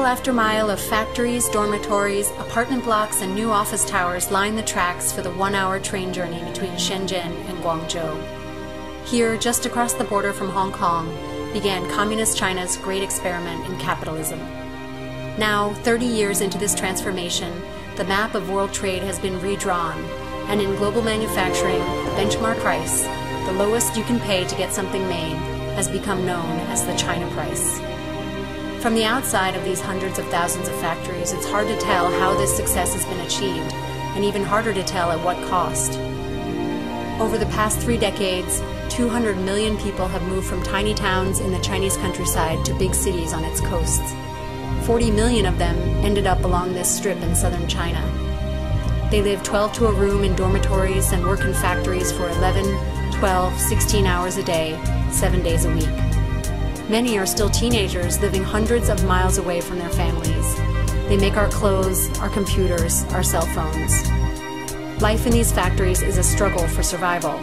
Mile after mile of factories, dormitories, apartment blocks, and new office towers line the tracks for the one-hour train journey between Shenzhen and Guangzhou. Here, just across the border from Hong Kong, began Communist China's great experiment in capitalism. Now, 30 years into this transformation, the map of world trade has been redrawn, and in global manufacturing, the benchmark price, the lowest you can pay to get something made, has become known as the China price. From the outside of these hundreds of thousands of factories, it's hard to tell how this success has been achieved, and even harder to tell at what cost. Over the past 3 decades, 200 million people have moved from tiny towns in the Chinese countryside to big cities on its coasts. 40 million of them ended up along this strip in southern China. They live 12 to a room in dormitories and work in factories for 11, 12, 16 hours a day, 7 days a week. Many are still teenagers living hundreds of miles away from their families. They make our clothes, our computers, our cell phones. Life in these factories is a struggle for survival.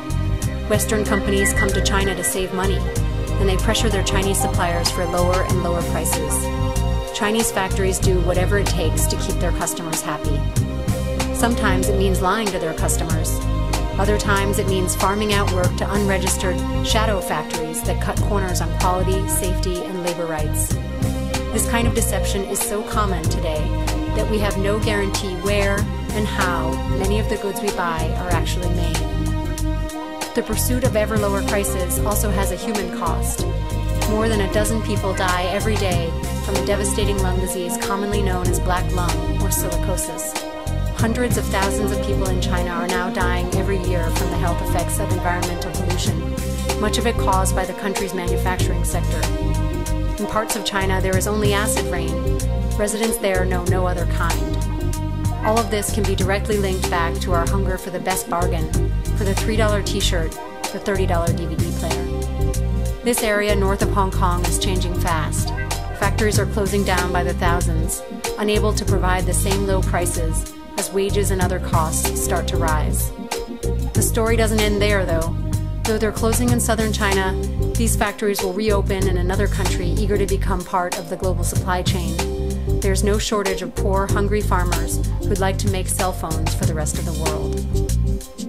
Western companies come to China to save money, and they pressure their Chinese suppliers for lower and lower prices. Chinese factories do whatever it takes to keep their customers happy. Sometimes it means lying to their customers. Other times it means farming out work to unregistered shadow factories that cut corners on quality, safety, and labor rights. This kind of deception is so common today that we have no guarantee where and how many of the goods we buy are actually made. The pursuit of ever lower prices also has a human cost. More than a dozen people die every day from a devastating lung disease commonly known as black lung or silicosis. Hundreds of thousands of people in China are now dying every year from the health effects of environmental pollution, much of it caused by the country's manufacturing sector. In parts of China, there is only acid rain. Residents there know no other kind. All of this can be directly linked back to our hunger for the best bargain, for the $3 t-shirt, the $30 DVD player. This area north of Hong Kong is changing fast. Factories are closing down by the thousands, unable to provide the same low prices as wages and other costs start to rise. The story doesn't end there, though. Though they're closing in southern China, these factories will reopen in another country eager to become part of the global supply chain. There's no shortage of poor, hungry farmers who'd like to make cell phones for the rest of the world.